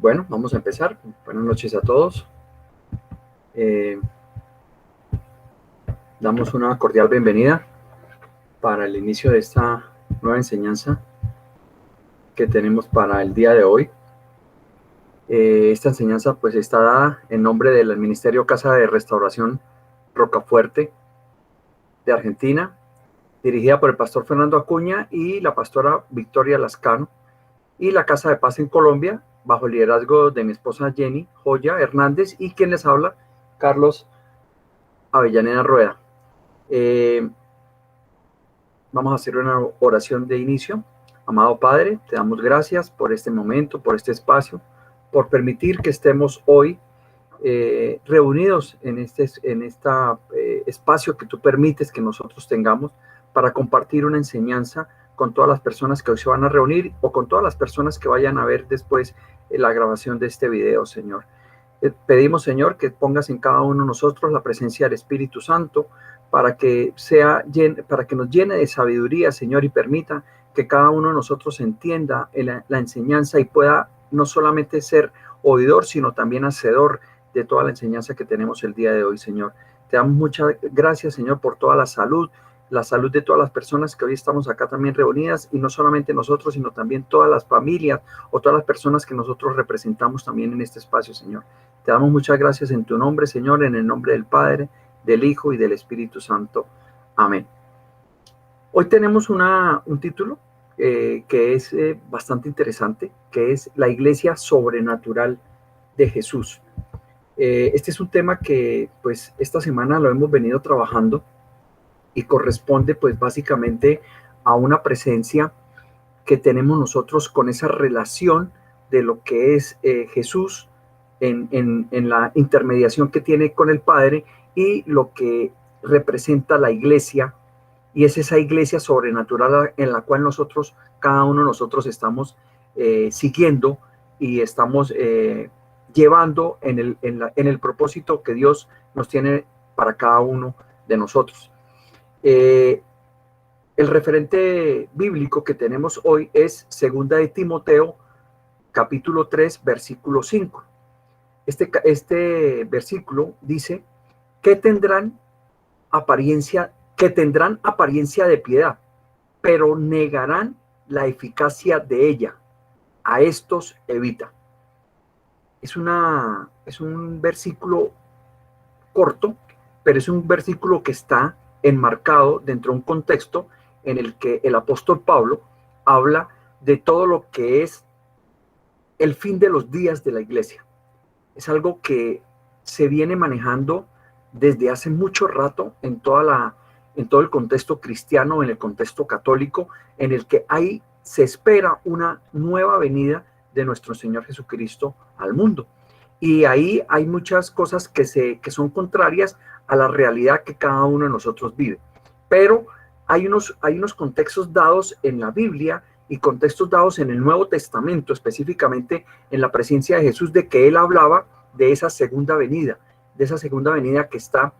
Bueno, vamos a empezar. Buenas noches a todos. Damos una cordial bienvenida para el inicio de esta nueva enseñanza que tenemos para el día de hoy. Esta enseñanza pues está dada en nombre del Ministerio Casa de Restauración Rocafuerte de Argentina, dirigida por el pastor Fernando Acuña y la pastora Victoria Lascano, y la Casa de Paz en Colombia, bajo el liderazgo de mi esposa Jenny Joya Hernández, y quien les habla, Carlos Avellaneda Rueda. Vamos a hacer una oración de inicio. Amado Padre, te damos gracias por este momento, por este espacio, por permitir que estemos hoy reunidos en este espacio que tú permites que nosotros tengamos para compartir una enseñanza con todas las personas que hoy se van a reunir o con todas las personas que vayan a ver después la grabación de este video, Señor. Pedimos, Señor, que pongas en cada uno de nosotros la presencia del Espíritu Santo para que nos llene de sabiduría, Señor, y permita que cada uno de nosotros entienda la enseñanza y pueda no solamente ser oidor, sino también hacedor de toda la enseñanza que tenemos el día de hoy, Señor. Te damos muchas gracias, Señor, por toda la salud de todas las personas que hoy estamos acá también reunidas, y no solamente nosotros, sino también todas las familias o todas las personas que nosotros representamos también en este espacio, Señor. Te damos muchas gracias en tu nombre, Señor, en el nombre del Padre, del Hijo y del Espíritu Santo. Amén. Hoy tenemos un título que es bastante interesante, que es la Iglesia Sobrenatural de Jesús. Este es un tema que pues esta semana lo hemos venido trabajando y corresponde pues básicamente a una presencia que tenemos nosotros con esa relación de lo que es Jesús en la intermediación que tiene con el Padre y lo que representa la iglesia, y es esa iglesia sobrenatural en la cual nosotros, cada uno de nosotros estamos siguiendo y estamos llevando en el propósito que Dios nos tiene para cada uno de nosotros. El referente bíblico que tenemos hoy es 2 de Timoteo, capítulo 3, versículo 5. Este versículo dice que tendrán apariencia de piedad, pero negarán la eficacia de ella. A estos evita. Es un versículo corto, pero es un versículo que está enmarcado dentro de un contexto en el que el apóstol Pablo habla de todo lo que es el fin de los días de la iglesia. Es algo que se viene manejando desde hace mucho rato en todo el contexto cristiano, en el contexto católico, en el que ahí se espera una nueva venida de nuestro Señor Jesucristo al mundo. Y ahí hay muchas cosas que son contrarias a la realidad que cada uno de nosotros vive. Pero hay unos contextos dados en la Biblia y contextos dados en el Nuevo Testamento, específicamente en la presencia de Jesús, de que él hablaba de esa segunda venida que está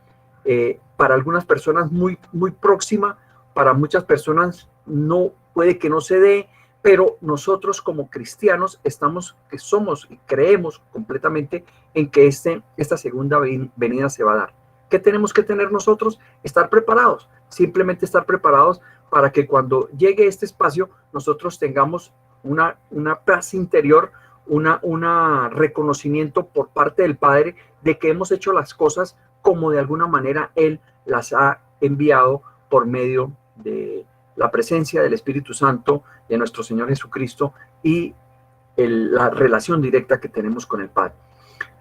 para algunas personas muy, muy próxima, para muchas personas no, puede que no se dé, pero nosotros como cristianos somos y creemos completamente en que esta segunda venida se va a dar. ¿Qué tenemos que tener nosotros? Estar preparados, simplemente estar preparados para que cuando llegue este espacio nosotros tengamos una paz interior, un reconocimiento por parte del Padre de que hemos hecho las cosas como de alguna manera Él las ha enviado por medio de la presencia del Espíritu Santo, de nuestro Señor Jesucristo y la relación directa que tenemos con el Padre.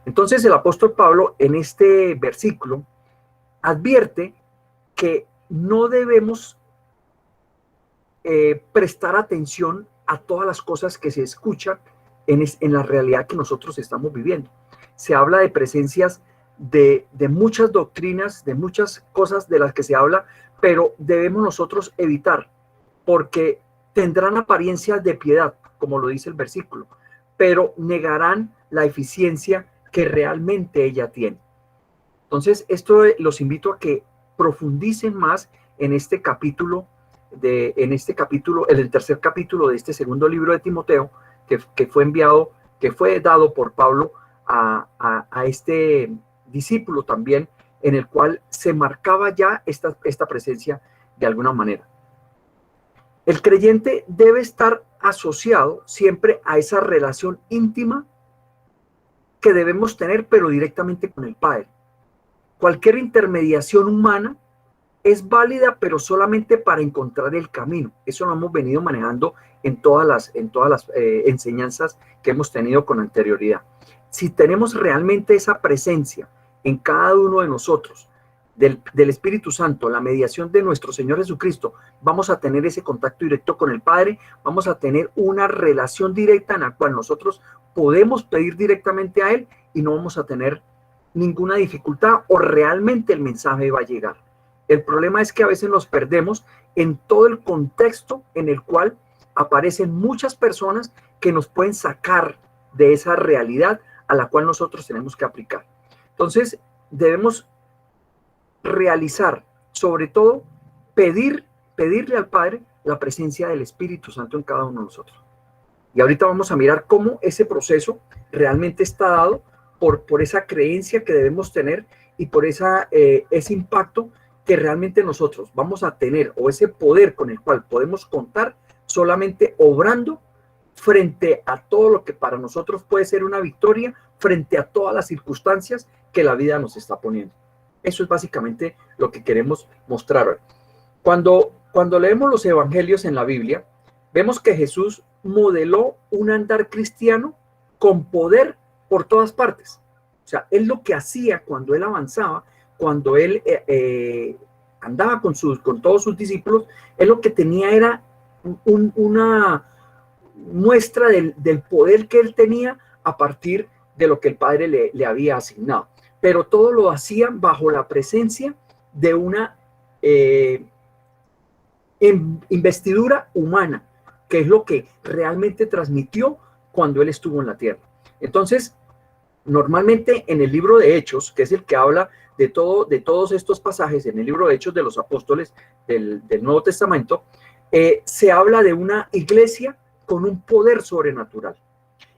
Entonces el apóstol Pablo en este versículo advierte que no debemos prestar atención a todas las cosas que se escuchan en la realidad que nosotros estamos viviendo. Se habla de presencias de muchas doctrinas, de muchas cosas de las que se habla, pero debemos nosotros evitar, porque tendrán apariencia de piedad, como lo dice el versículo, pero negarán la eficiencia que realmente ella tiene. Entonces, esto los invito a que profundicen más en este capítulo, en el tercer capítulo de este segundo libro de Timoteo, que fue enviado, que fue dado por Pablo a este discípulo también, en el cual se marcaba ya esta presencia de alguna manera. El creyente debe estar asociado siempre a esa relación íntima que debemos tener, pero directamente con el Padre. Cualquier intermediación humana es válida, pero solamente para encontrar el camino. Eso lo hemos venido manejando en todas las enseñanzas que hemos tenido con anterioridad. Si tenemos realmente esa presencia en cada uno de nosotros, del Espíritu Santo, la mediación de nuestro Señor Jesucristo, vamos a tener ese contacto directo con el Padre, vamos a tener una relación directa en la cual nosotros podemos pedir directamente a Él y no vamos a tener ninguna dificultad, o realmente el mensaje va a llegar. El problema es que a veces nos perdemos en todo el contexto en el cual aparecen muchas personas que nos pueden sacar de esa realidad a la cual nosotros tenemos que aplicar. Entonces, debemos realizar, sobre todo, pedirle al Padre la presencia del Espíritu Santo en cada uno de nosotros. Y ahorita vamos a mirar cómo ese proceso realmente está dado por esa creencia que debemos tener y por ese impacto que realmente nosotros vamos a tener, o ese poder con el cual podemos contar solamente obrando frente a todo lo que para nosotros puede ser una victoria, frente a todas las circunstancias que la vida nos está poniendo. Eso es básicamente lo que queremos mostrar hoy. Cuando leemos los evangelios en la Biblia, vemos que Jesús modeló un andar cristiano con poder por todas partes. O sea, él lo que hacía cuando él avanzaba, cuando él andaba con todos sus discípulos, él lo que tenía era una muestra del poder que él tenía a partir de lo que el Padre le había asignado. Pero todo lo hacía bajo la presencia de una investidura humana, que es lo que realmente transmitió cuando él estuvo en la tierra. Entonces, normalmente en el libro de Hechos, que es el que habla de todos estos pasajes, en el libro de Hechos de los Apóstoles del Nuevo Testamento, se habla de una iglesia con un poder sobrenatural.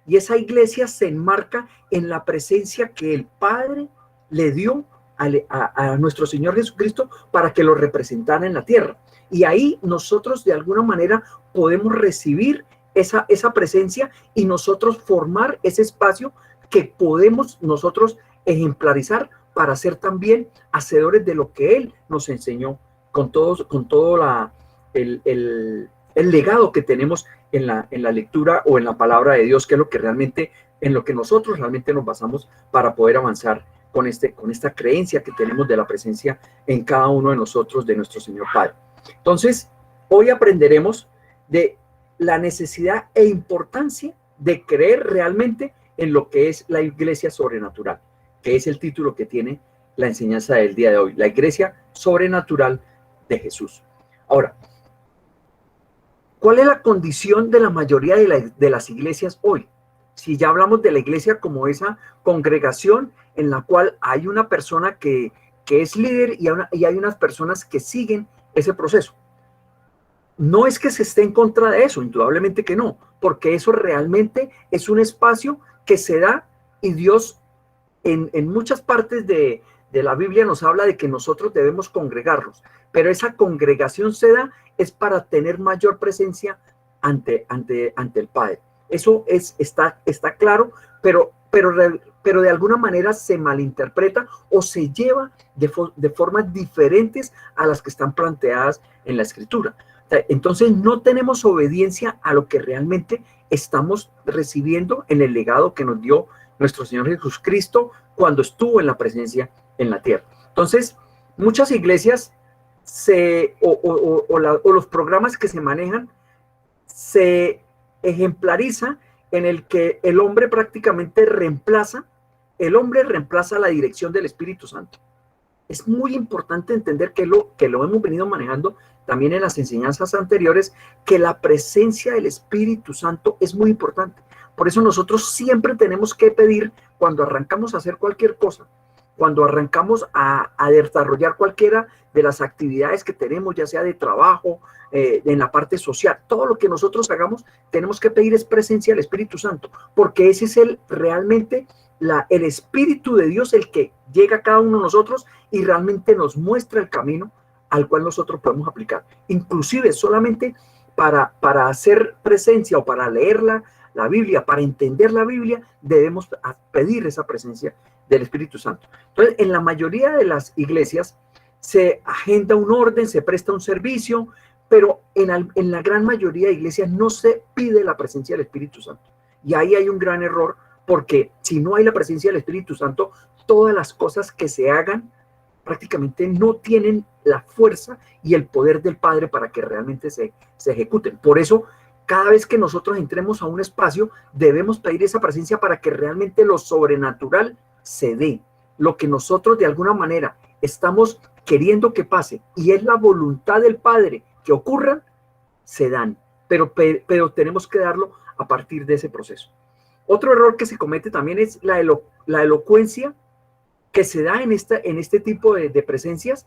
Y esa iglesia se enmarca en la presencia que el Padre le dio a nuestro Señor Jesucristo para que lo representara en la tierra. Y ahí nosotros de alguna manera podemos recibir esa presencia y nosotros formar ese espacio que podemos nosotros ejemplarizar para ser también hacedores de lo que Él nos enseñó con todo el legado que tenemos en la lectura o en la palabra de Dios, que es lo que realmente, en lo que nosotros realmente nos basamos para poder avanzar con esta creencia que tenemos de la presencia en cada uno de nosotros de nuestro Señor Padre. Entonces, hoy aprenderemos de la necesidad e importancia de creer realmente en lo que es la iglesia sobrenatural, que es el título que tiene la enseñanza del día de hoy, la iglesia sobrenatural de Jesús. Ahora, ¿cuál es la condición de la mayoría de las iglesias hoy? Si ya hablamos de la iglesia como esa congregación en la cual hay una persona que es líder y hay unas personas que siguen ese proceso. No es que se esté en contra de eso, indudablemente que no, porque eso realmente es un espacio que se da y Dios en muchas partes de la Biblia nos habla de que nosotros debemos congregarnos, pero esa congregación se da es para tener mayor presencia ante el Padre. Eso está claro, pero de alguna manera se malinterpreta o se lleva de formas diferentes a las que están planteadas en la Escritura. Entonces no tenemos obediencia a lo que realmente estamos recibiendo en el legado que nos dio nuestro Señor Jesucristo cuando estuvo en la presencia en la tierra. Entonces, muchas iglesias o los programas que se manejan se ejemplariza en el que el hombre prácticamente reemplaza la dirección del Espíritu Santo. Es muy importante entender que lo hemos venido manejando también en las enseñanzas anteriores, que la presencia del Espíritu Santo es muy importante. Por eso nosotros siempre tenemos que pedir, cuando arrancamos a hacer cualquier cosa, cuando arrancamos a desarrollar cualquiera de las actividades que tenemos, ya sea de trabajo, en la parte social, todo lo que nosotros hagamos, tenemos que pedir es presencia del Espíritu Santo, porque ese es realmente el Espíritu de Dios el que llega a cada uno de nosotros y realmente nos muestra el camino al cual nosotros podemos aplicar. Inclusive solamente para hacer presencia o para leer la Biblia, para entender la Biblia, debemos pedir esa presencia del Espíritu Santo. Entonces, en la mayoría de las iglesias se agenda un orden, se presta un servicio, pero en la gran mayoría de iglesias no se pide la presencia del Espíritu Santo. Y ahí hay un gran error, porque si no hay la presencia del Espíritu Santo, todas las cosas que se hagan prácticamente no tienen la fuerza y el poder del Padre para que realmente se ejecuten. Por eso, cada vez que nosotros entremos a un espacio, debemos pedir esa presencia para que realmente lo sobrenatural se dé. Lo que nosotros de alguna manera estamos queriendo que pase y es la voluntad del Padre que ocurran, se dan. Pero tenemos que darlo a partir de ese proceso. Otro error que se comete también es la elocuencia que se da en este tipo de presencias,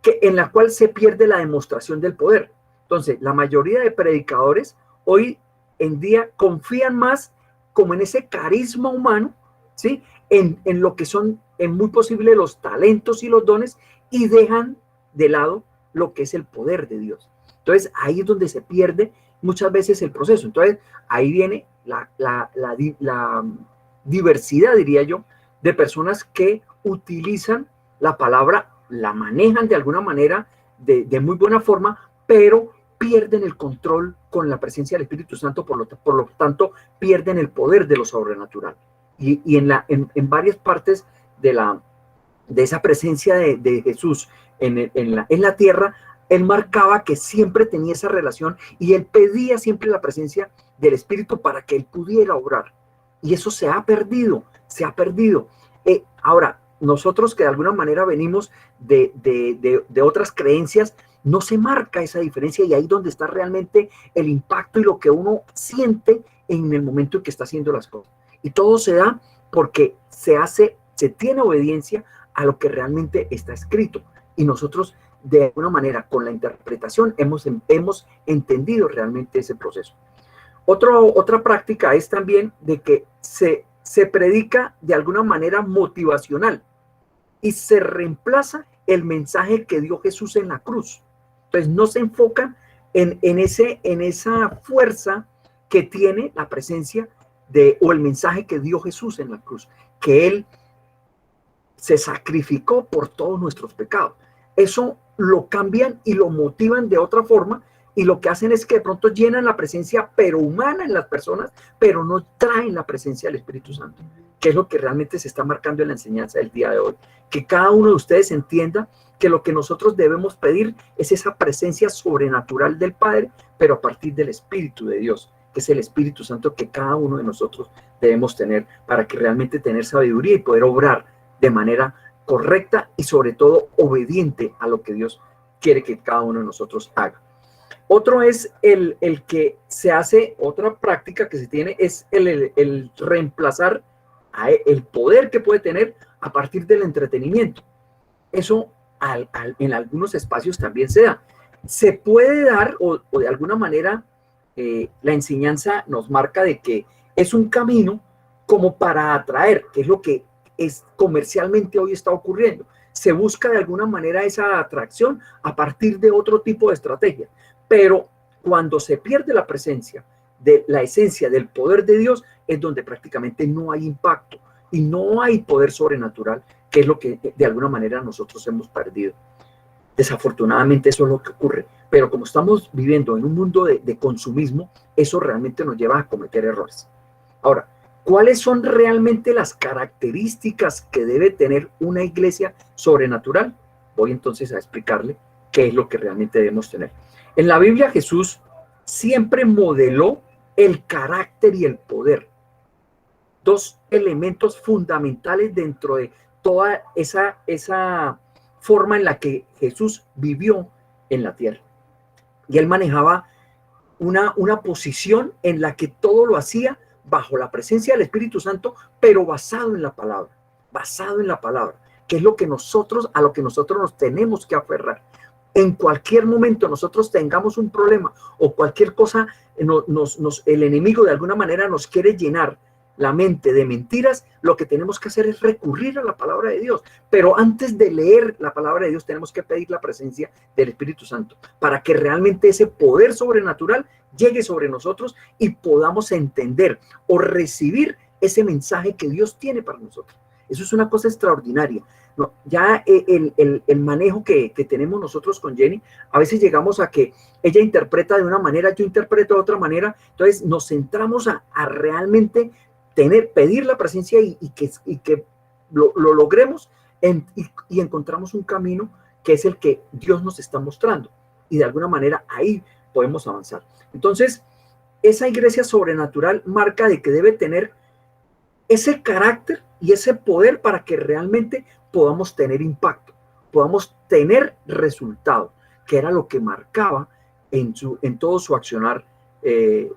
en la cual se pierde la demostración del poder. Entonces, la mayoría de predicadores hoy en día confían más como en ese carisma humano, ¿sí? En lo que son, en muy posible, los talentos y los dones, y dejan de lado lo que es el poder de Dios. Entonces, ahí es donde se pierde muchas veces el proceso. Entonces, ahí viene la diversidad, diría yo, de personas que utilizan la palabra, la manejan de alguna manera, de muy buena forma, pero pierden el control con la presencia del Espíritu Santo, por lo tanto, pierden el poder de lo sobrenatural. Y en varias partes de esa presencia de Jesús en la tierra, él marcaba que siempre tenía esa relación y él pedía siempre la presencia del Espíritu para que él pudiera obrar. Y eso se ha perdido, se ha perdido. Ahora, nosotros que de alguna manera venimos de otras creencias, no se marca esa diferencia, y ahí es donde está realmente el impacto y lo que uno siente en el momento en que está haciendo las cosas. Y todo se da porque se tiene obediencia a lo que realmente está escrito. Y nosotros, de alguna manera, con la interpretación, hemos entendido realmente ese proceso. Otra práctica es también de que se predica de alguna manera motivacional y se reemplaza el mensaje que dio Jesús en la cruz. Entonces no se enfocan en esa fuerza que tiene la presencia o el mensaje que dio Jesús en la cruz, que él se sacrificó por todos nuestros pecados. Eso lo cambian y lo motivan de otra forma, y lo que hacen es que de pronto llenan la presencia pero humana en las personas, pero no traen la presencia del Espíritu Santo, que es lo que realmente se está marcando en la enseñanza del día de hoy. Que cada uno de ustedes entienda que lo que nosotros debemos pedir es esa presencia sobrenatural del Padre, pero a partir del Espíritu de Dios, que es el Espíritu Santo que cada uno de nosotros debemos tener para que realmente tener sabiduría y poder obrar de manera correcta y sobre todo obediente a lo que Dios quiere que cada uno de nosotros haga. Otro es el que se hace, otra práctica que se tiene es el reemplazar el poder que puede tener a partir del entretenimiento. Eso en algunos espacios también se da. Se puede dar, o de alguna manera la enseñanza nos marca de que es un camino como para atraer, que es lo que comercialmente hoy está ocurriendo. Se busca de alguna manera esa atracción a partir de otro tipo de estrategia. Pero cuando se pierde la presencia de la esencia del poder de Dios, es donde prácticamente no hay impacto y no hay poder sobrenatural, que es lo que de alguna manera nosotros hemos perdido. Desafortunadamente eso es lo que ocurre, pero como estamos viviendo en un mundo de consumismo, eso realmente nos lleva a cometer errores. Ahora, ¿cuáles son realmente las características que debe tener una iglesia sobrenatural? Voy entonces a explicarle qué es lo que realmente debemos tener. En la Biblia, Jesús siempre modeló el carácter y el poder, dos elementos fundamentales dentro de toda esa forma en la que Jesús vivió en la tierra. Y él manejaba una posición en la que todo lo hacía bajo la presencia del Espíritu Santo, pero basado en la palabra, basado en la palabra. que es lo que a lo que nosotros nos tenemos que aferrar. En cualquier momento nosotros tengamos un problema o cualquier cosa, el enemigo de alguna manera nos quiere llenar la mente de mentiras, lo que tenemos que hacer es recurrir a la palabra de Dios. Pero antes de leer la palabra de Dios tenemos que pedir la presencia del Espíritu Santo para que realmente ese poder sobrenatural llegue sobre nosotros y podamos entender o recibir ese mensaje que Dios tiene para nosotros. Eso es una cosa extraordinaria. No, ya el manejo que tenemos nosotros con Jenny, a veces llegamos a que ella interpreta de una manera, yo interpreto de otra manera, entonces nos centramos a realmente pedir la presencia y que lo logremos y encontramos un camino que es el que Dios nos está mostrando y de alguna manera ahí podemos avanzar. Entonces, esa iglesia sobrenatural marca de que debe tener ese carácter y ese poder para que realmente podamos tener impacto, podamos tener resultado, que era lo que marcaba en todo su accionar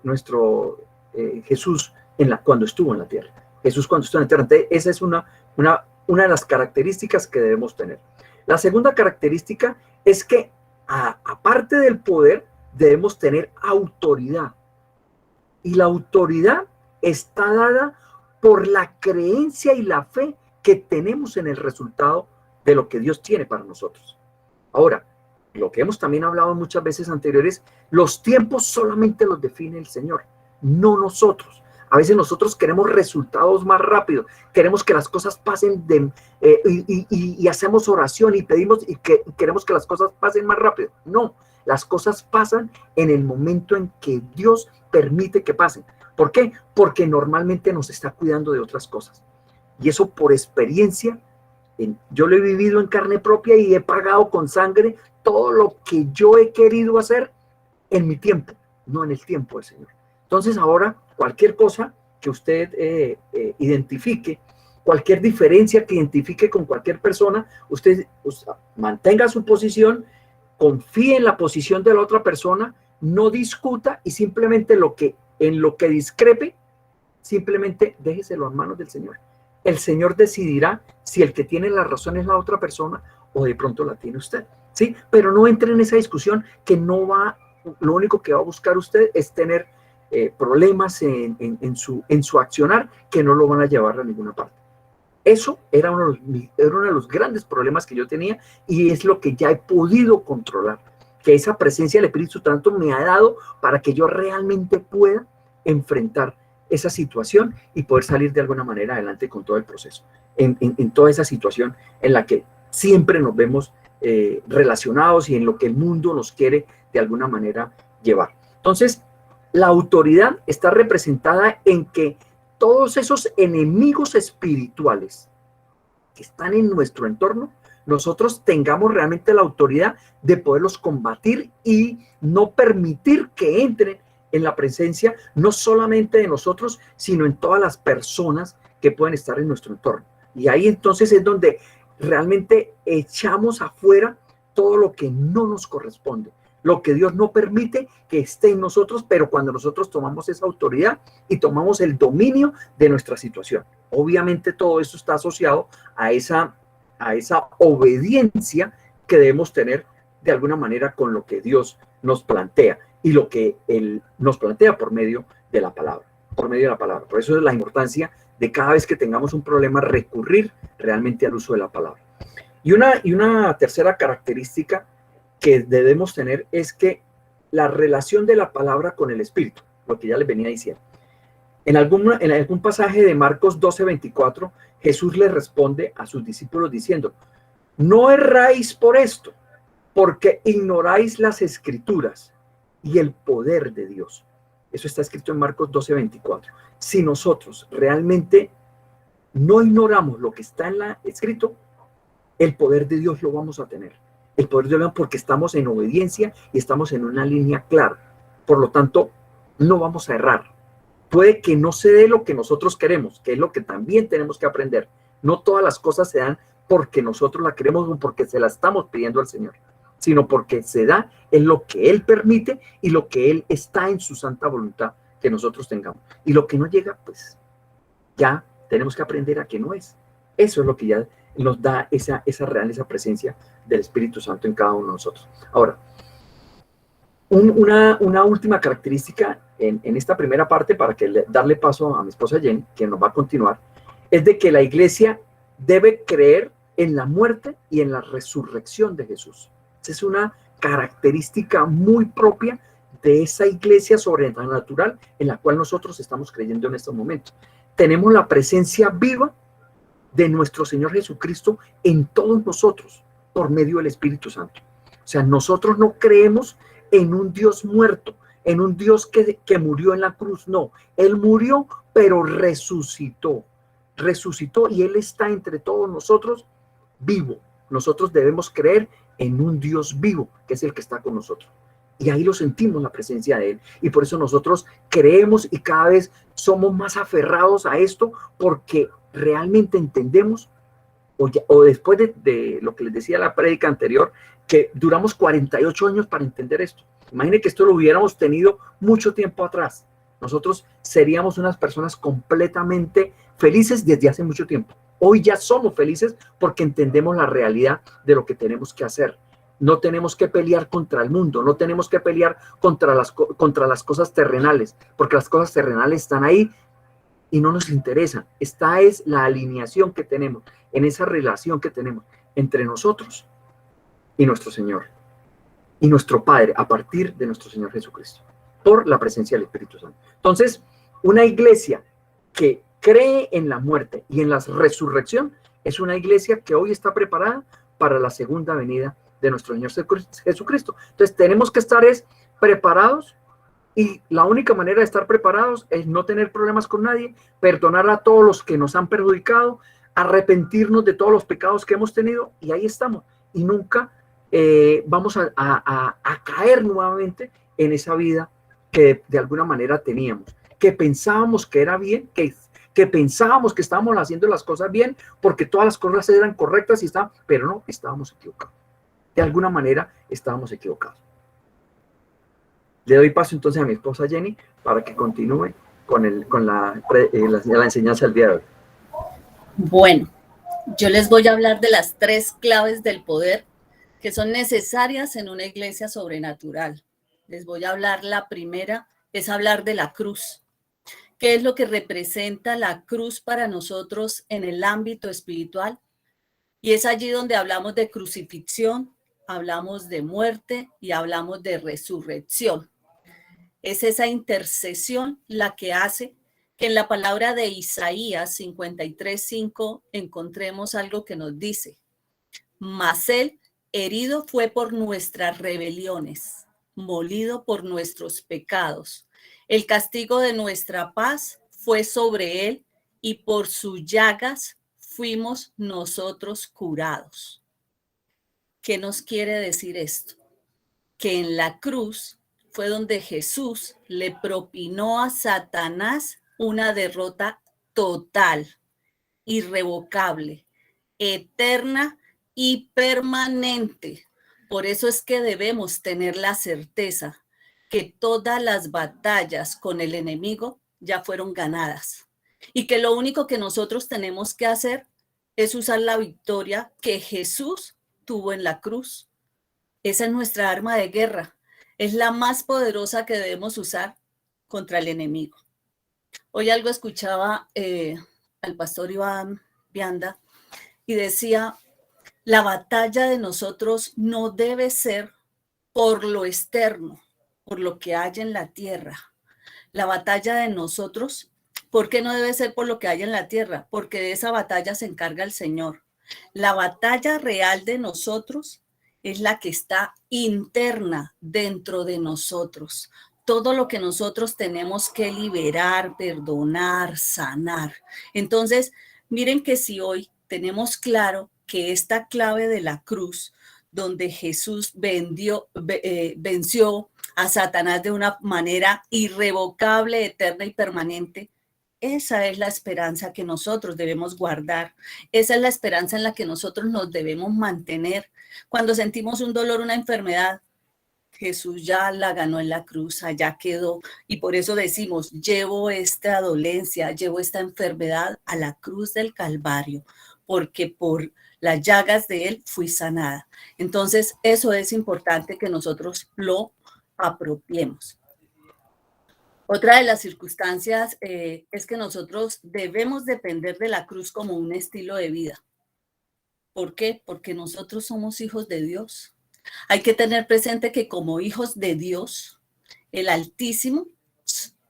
nuestro Jesús cuando estuvo en la tierra. Jesús cuando estuvo en la tierra. Entonces, esa es una de las características que debemos tener. La segunda característica es que aparte del poder, debemos tener autoridad. Y la autoridad está dada por la creencia y la fe que tenemos en el resultado de lo que Dios tiene para nosotros. Ahora, lo que hemos también hablado muchas veces anteriores, los tiempos solamente los define el Señor, no nosotros. A veces nosotros queremos resultados más rápidos, queremos que las cosas pasen y hacemos oración y pedimos y queremos que las cosas pasen más rápido. No, las cosas pasan en el momento en que Dios permite que pasen. ¿Por qué? Porque normalmente nos está cuidando de otras cosas. Y eso por experiencia, yo lo he vivido en carne propia y he pagado con sangre todo lo que yo he querido hacer en mi tiempo, no en el tiempo del Señor. Entonces ahora, cualquier cosa que usted identifique, cualquier diferencia que identifique con cualquier persona, usted mantenga su posición, confíe en la posición de la otra persona, no discuta y simplemente en lo que discrepe, simplemente déjeselo en manos del Señor. El Señor decidirá si el que tiene la razón es la otra persona o de pronto la tiene usted, ¿sí? Pero no entre en esa discusión que lo único que va a buscar usted es tener problemas en su accionar que no lo van a llevar a ninguna parte. Eso era uno de los grandes problemas que yo tenía y es lo que ya he podido controlar, que esa presencia del Espíritu Santo me ha dado para que yo realmente pueda enfrentar esa situación y poder salir de alguna manera adelante con todo el proceso, en toda esa situación en la que siempre nos vemos relacionados y en lo que el mundo nos quiere de alguna manera llevar. Entonces, la autoridad está representada en que todos esos enemigos espirituales que están en nuestro entorno, nosotros tengamos realmente la autoridad de poderlos combatir y no permitir que entren en la presencia, no solamente de nosotros, sino en todas las personas que pueden estar en nuestro entorno. Y ahí entonces es donde realmente echamos afuera todo lo que no nos corresponde, lo que Dios no permite que esté en nosotros, pero cuando nosotros tomamos esa autoridad y tomamos el dominio de nuestra situación. Obviamente todo esto está asociado a esa obediencia que debemos tener de alguna manera con lo que Dios nos plantea y lo que Él nos plantea por medio de la palabra, Por eso es la importancia de cada vez que tengamos un problema recurrir realmente al uso de la palabra. Y una tercera característica que debemos tener es que la relación de la palabra con el Espíritu, lo que ya les venía diciendo. En algún pasaje de Marcos 12:24, Jesús le responde a sus discípulos diciendo: no erráis por esto, porque ignoráis las Escrituras y el poder de Dios. Eso está escrito en Marcos 12:24. Si nosotros realmente no ignoramos lo que está escrito, el poder de Dios lo vamos a tener. El poder de Dios porque estamos en obediencia y estamos en una línea clara. Por lo tanto, no vamos a errar. Puede que no se dé lo que nosotros queremos, que es lo que también tenemos que aprender. No todas las cosas se dan porque nosotros la queremos o porque se la estamos pidiendo al Señor, sino porque se da en lo que Él permite y lo que Él está en su santa voluntad que nosotros tengamos. Y lo que no llega, pues ya tenemos que aprender a que no es. Eso es lo que ya nos da esa real, esa presencia del Espíritu Santo en cada uno de nosotros. Ahora, una última característica en esta primera parte, para darle paso a mi esposa Jenny, que nos va a continuar, es de que la iglesia debe creer en la muerte y en la resurrección de Jesús. Esa es una característica muy propia de esa iglesia sobrenatural en la cual nosotros estamos creyendo en estos momentos. Tenemos la presencia viva de nuestro Señor Jesucristo en todos nosotros por medio del Espíritu Santo. O sea, nosotros no creemos en un Dios muerto, en un Dios que murió en la cruz. No, Él murió, pero resucitó y Él está entre todos nosotros vivo. Nosotros debemos creer en un Dios vivo, que es el que está con nosotros. Y ahí lo sentimos, la presencia de Él. Y por eso nosotros creemos y cada vez somos más aferrados a esto, porque realmente entendemos, o después de lo que les decía la prédica anterior, que duramos 48 años para entender esto. Imaginen que esto lo hubiéramos tenido mucho tiempo atrás. Nosotros seríamos unas personas completamente felices desde hace mucho tiempo. Hoy ya somos felices porque entendemos la realidad de lo que tenemos que hacer. No tenemos que pelear contra el mundo, no tenemos que pelear contra las cosas terrenales, porque las cosas terrenales están ahí y no nos interesan. Esta es la alineación que tenemos, en esa relación que tenemos entre nosotros y nuestro Señor, y nuestro Padre, a partir de nuestro Señor Jesucristo, por la presencia del Espíritu Santo. Entonces, una iglesia que cree en la muerte y en la resurrección es una iglesia que hoy está preparada para la segunda venida de nuestro Señor Jesucristo. Entonces, tenemos que estar preparados, y la única manera de estar preparados es no tener problemas con nadie, perdonar a todos los que nos han perjudicado, arrepentirnos de todos los pecados que hemos tenido, y ahí estamos. Y nunca vamos a caer nuevamente en esa vida que de alguna manera teníamos, que pensábamos que era bien, que pensábamos que estábamos haciendo las cosas bien, porque todas las cosas eran correctas, pero no, estábamos equivocados. De alguna manera estábamos equivocados. Le doy paso entonces a mi esposa Jenny para que continúe con la enseñanza del día de hoy. Bueno, yo les voy a hablar de las 3 claves del poder que son necesarias en una iglesia sobrenatural. Les voy a hablar, la primera es hablar de la cruz. ¿Qué es lo que representa la cruz para nosotros en el ámbito espiritual? Y es allí donde hablamos de crucifixión, hablamos de muerte y hablamos de resurrección. Es esa intercesión la que hace que en la palabra de Isaías 53:5 encontremos algo que nos dice: mas él herido fue por nuestras rebeliones, molido por nuestros pecados. El castigo de nuestra paz fue sobre él y por sus llagas fuimos nosotros curados. ¿Qué nos quiere decir esto? Que en la cruz fue donde Jesús le propinó a Satanás una derrota total, irrevocable, eterna y permanente. Por eso es que debemos tener la certeza que todas las batallas con el enemigo ya fueron ganadas y que lo único que nosotros tenemos que hacer es usar la victoria que Jesús tuvo en la cruz. Esa es nuestra arma de guerra. Es la más poderosa que debemos usar contra el enemigo. Hoy algo escuchaba al pastor Iván Vianda y decía: la batalla de nosotros no debe ser por lo externo, por lo que hay en la tierra. La batalla de nosotros, ¿por qué no debe ser por lo que hay en la tierra? Porque de esa batalla se encarga el Señor. La batalla real de nosotros es la que está interna dentro de nosotros. Todo lo que nosotros tenemos que liberar, perdonar, sanar. Entonces, miren que si hoy tenemos claro que esta clave de la cruz, donde Jesús venció a Satanás de una manera irrevocable, eterna y permanente, esa es la esperanza que nosotros debemos guardar. Esa es la esperanza en la que nosotros nos debemos mantener. Cuando sentimos un dolor, una enfermedad, Jesús ya la ganó en la cruz, allá quedó. Y por eso decimos: llevo esta dolencia, llevo esta enfermedad a la cruz del Calvario, porque por las llagas de él fui sanada. Entonces, eso es importante que nosotros lo apropiemos. Otra de las circunstancias es que nosotros debemos depender de la cruz como un estilo de vida. ¿Por qué? Porque nosotros somos hijos de Dios. Hay que tener presente que como hijos de Dios, el Altísimo,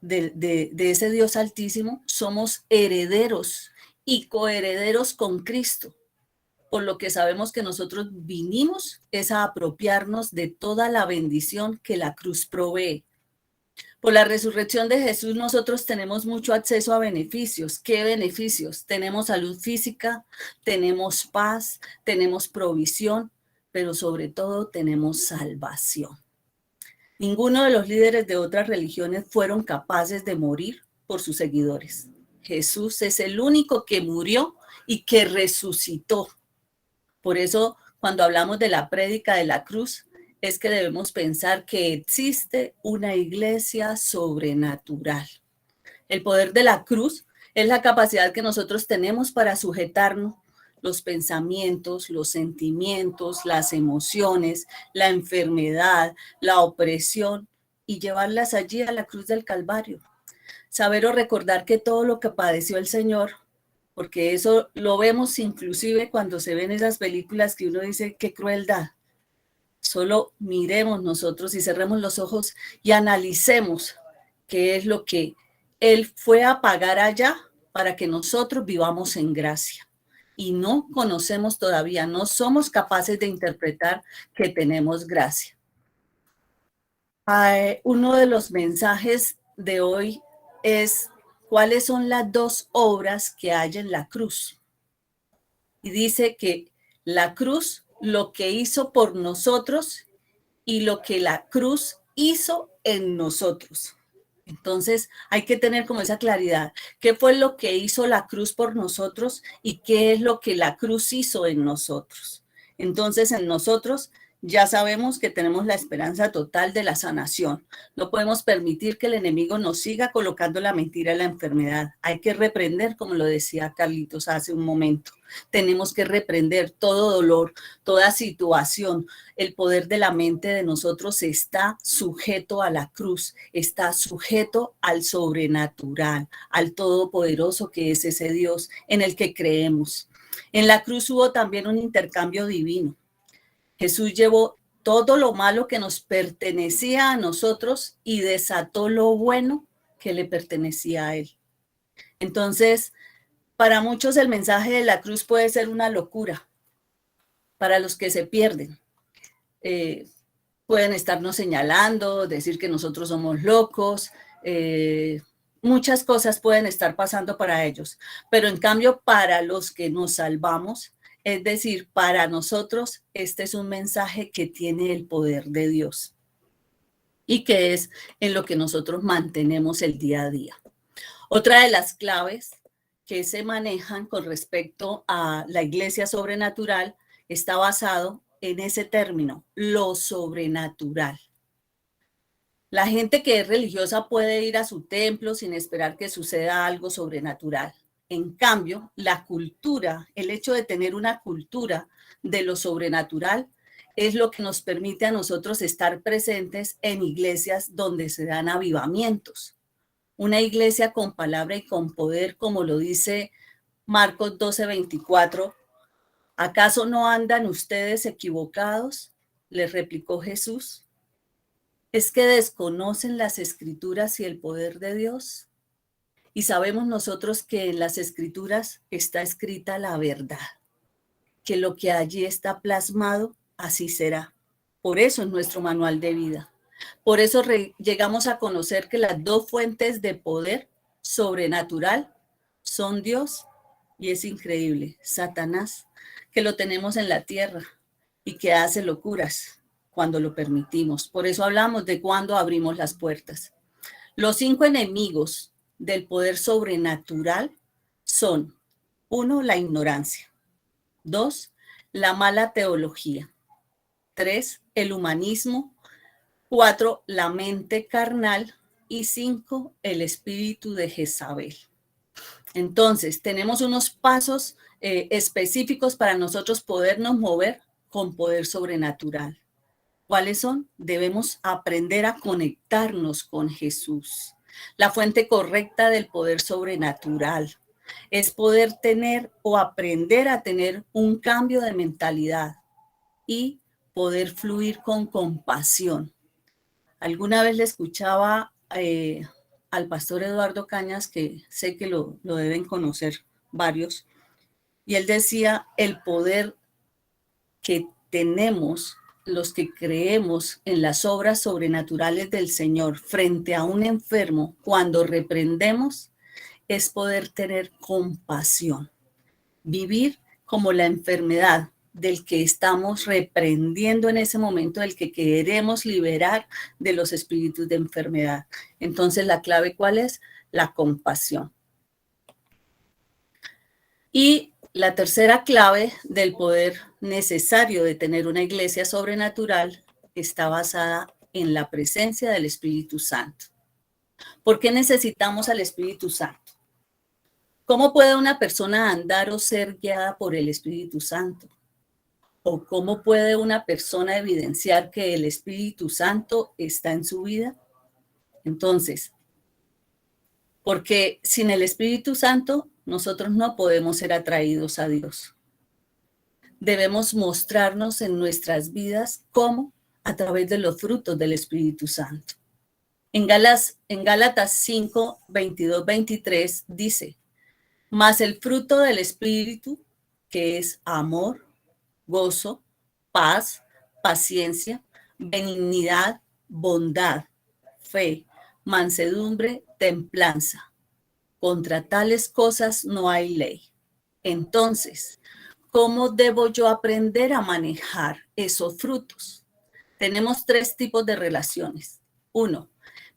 de ese Dios Altísimo, somos herederos y coherederos con Cristo. Por lo que sabemos que nosotros vinimos es a apropiarnos de toda la bendición que la cruz provee. Por la resurrección de Jesús nosotros tenemos mucho acceso a beneficios. ¿Qué beneficios? Tenemos salud física, tenemos paz, tenemos provisión, pero sobre todo tenemos salvación. Ninguno de los líderes de otras religiones fueron capaces de morir por sus seguidores. Jesús es el único que murió y que resucitó. Por eso, cuando hablamos de la prédica de la cruz, es que debemos pensar que existe una iglesia sobrenatural. El poder de la cruz es la capacidad que nosotros tenemos para sujetarnos los pensamientos, los sentimientos, las emociones, la enfermedad, la opresión y llevarlas allí a la cruz del Calvario. Saber o recordar que todo lo que padeció el Señor, porque eso lo vemos inclusive cuando se ven esas películas que uno dice, qué crueldad. Solo miremos nosotros y cerremos los ojos y analicemos qué es lo que Él fue a pagar allá para que nosotros vivamos en gracia. Y no conocemos todavía, no somos capaces de interpretar que tenemos gracia. Uno de los mensajes de hoy es cuáles son las dos obras que hay en la cruz. Y dice que la cruz, lo que hizo por nosotros y lo que la cruz hizo en nosotros. Entonces hay que tener como esa claridad. ¿Qué fue lo que hizo la cruz por nosotros y qué es lo que la cruz hizo en nosotros? Entonces en nosotros ya sabemos que tenemos la esperanza total de la sanación. No podemos permitir que el enemigo nos siga colocando la mentira y la enfermedad. Hay que reprender, como lo decía Carlitos hace un momento. Tenemos que reprender todo dolor, toda situación. El poder de la mente de nosotros está sujeto a la cruz, está sujeto al sobrenatural, al todopoderoso que es ese Dios en el que creemos. En la cruz hubo también un intercambio divino. Jesús llevó todo lo malo que nos pertenecía a nosotros y desató lo bueno que le pertenecía a él. Entonces, para muchos el mensaje de la cruz puede ser una locura. Para los que se pierden, pueden estarnos señalando, decir que nosotros somos locos, muchas cosas pueden estar pasando para ellos. Pero en cambio, para los que nos salvamos, es decir, para nosotros, este es un mensaje que tiene el poder de Dios y que es en lo que nosotros mantenemos el día a día. Otra de las claves que se manejan con respecto a la iglesia sobrenatural está basado en ese término, lo sobrenatural. La gente que es religiosa puede ir a su templo sin esperar que suceda algo sobrenatural. En cambio, la cultura, el hecho de tener una cultura de lo sobrenatural es lo que nos permite a nosotros estar presentes en iglesias donde se dan avivamientos. Una iglesia con palabra y con poder, como lo dice Marcos 12:24. ¿Acaso no andan ustedes equivocados?, les replicó Jesús. ¿Es que desconocen las escrituras y el poder de Dios? Y sabemos nosotros que en las escrituras está escrita la verdad, que lo que allí está plasmado, así será. Por eso es nuestro manual de vida. Por eso llegamos a conocer que las dos fuentes de poder sobrenatural son Dios y es increíble, Satanás, que lo tenemos en la tierra y que hace locuras cuando lo permitimos. Por eso hablamos de cuando abrimos las puertas. Los 5 enemigos del poder sobrenatural son: 1, la ignorancia; 2, la mala teología; 3, el humanismo; 4, la mente carnal; y 5, el espíritu de Jezabel. Entonces, tenemos unos pasos específicos para nosotros podernos mover con poder sobrenatural. ¿Cuáles son? Debemos aprender a conectarnos con Jesús. La fuente correcta del poder sobrenatural es poder tener o aprender a tener un cambio de mentalidad y poder fluir con compasión. Alguna vez le escuchaba al pastor Eduardo Cañas, que sé que lo deben conocer varios, y él decía, el poder que tenemos los que creemos en las obras sobrenaturales del Señor frente a un enfermo, cuando reprendemos, es poder tener compasión, vivir como la enfermedad del que estamos reprendiendo en ese momento, del que queremos liberar de los espíritus de enfermedad. Entonces, ¿la clave cuál es? La compasión. Y la tercera clave del poder necesario de tener una iglesia sobrenatural está basada en la presencia del Espíritu Santo. ¿Por qué necesitamos al Espíritu Santo? ¿Cómo puede una persona andar o ser guiada por el Espíritu Santo? ¿O cómo puede una persona evidenciar que el Espíritu Santo está en su vida? Entonces, porque sin el Espíritu Santo nosotros no podemos ser atraídos a Dios. Debemos mostrarnos en nuestras vidas como a través de los frutos del Espíritu Santo. En Gálatas 5, 22, 23 dice, mas el fruto del Espíritu, que es amor, gozo, paz, paciencia, benignidad, bondad, fe, mansedumbre, templanza. Contra tales cosas no hay ley. Entonces, ¿cómo debo yo aprender a manejar esos frutos? Tenemos 3 tipos de relaciones. 1,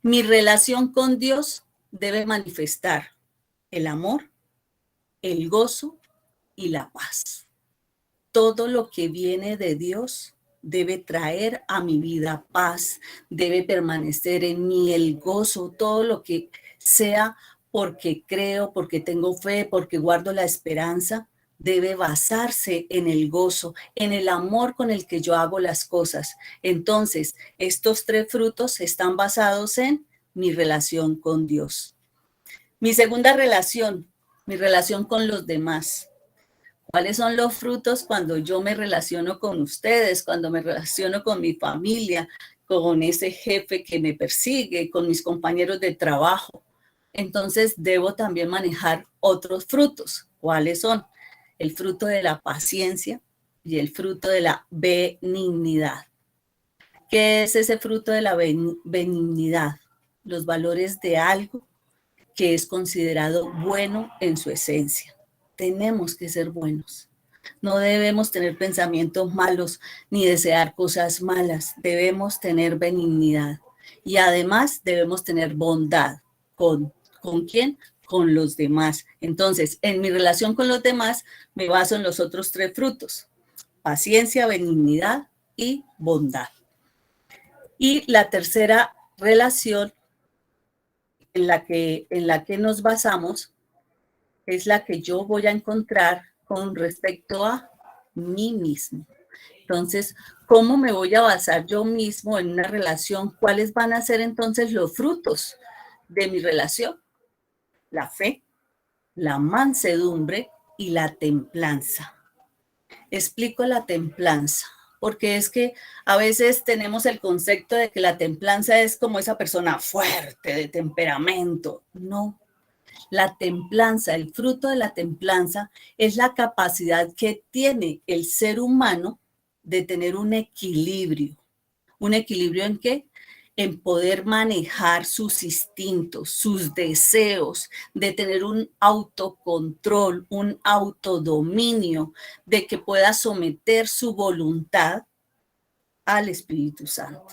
mi relación con Dios debe manifestar el amor, el gozo y la paz. Todo lo que viene de Dios debe traer a mi vida paz, debe permanecer en mí el gozo, todo lo que sea porque creo, porque tengo fe, porque guardo la esperanza, debe basarse en el gozo, en el amor con el que yo hago las cosas. Entonces, estos 3 frutos están basados en mi relación con Dios. Mi segunda relación, mi relación con los demás. ¿Cuáles son los frutos cuando yo me relaciono con ustedes, cuando me relaciono con mi familia, con ese jefe que me persigue, con mis compañeros de trabajo? Entonces debo también manejar otros frutos. ¿Cuáles son? El fruto de la paciencia y el fruto de la benignidad. ¿Qué es ese fruto de la benignidad? Los valores de algo que es considerado bueno en su esencia. Tenemos que ser buenos. No debemos tener pensamientos malos ni desear cosas malas. Debemos tener benignidad. Y además debemos tener bondad. ¿Con quién? Con los demás. Entonces, en mi relación con los demás, me baso en los otros 3 frutos. Paciencia, benignidad y bondad. Y la tercera relación en la que nos basamos es la que yo voy a encontrar con respecto a mí mismo. Entonces, ¿cómo me voy a basar yo mismo en una relación? ¿Cuáles van a ser entonces los frutos de mi relación? La fe, la mansedumbre y la templanza. Explico la templanza, porque es que a veces tenemos el concepto de que la templanza es como esa persona fuerte, de temperamento. No. La templanza, el fruto de la templanza es la capacidad que tiene el ser humano de tener un equilibrio. ¿Un equilibrio en qué? En poder manejar sus instintos, sus deseos, de tener un autocontrol, un autodominio, de que pueda someter su voluntad al Espíritu Santo.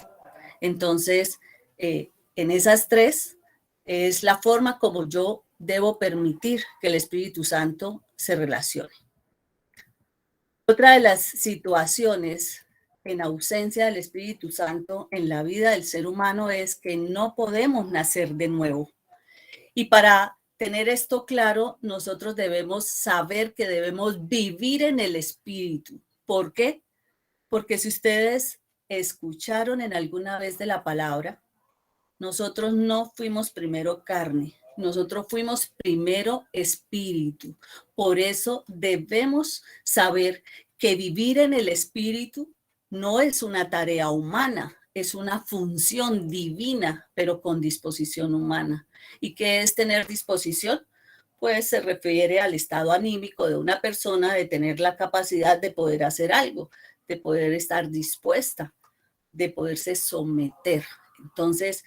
Entonces, en esas 3 es la forma como yo debo permitir que el Espíritu Santo se relacione. Otra de las situaciones en ausencia del Espíritu Santo en la vida del ser humano es que no podemos nacer de nuevo. Y para tener esto claro, nosotros debemos saber que debemos vivir en el Espíritu. ¿Por qué? Porque si ustedes escucharon en alguna vez de la palabra, nosotros no fuimos primero carne, nosotros fuimos primero espíritu. Por eso debemos saber que vivir en el espíritu no es una tarea humana, es una función divina, pero con disposición humana. ¿Y qué es tener disposición? Pues se refiere al estado anímico de una persona de tener la capacidad de poder hacer algo, de poder estar dispuesta, de poderse someter. Entonces,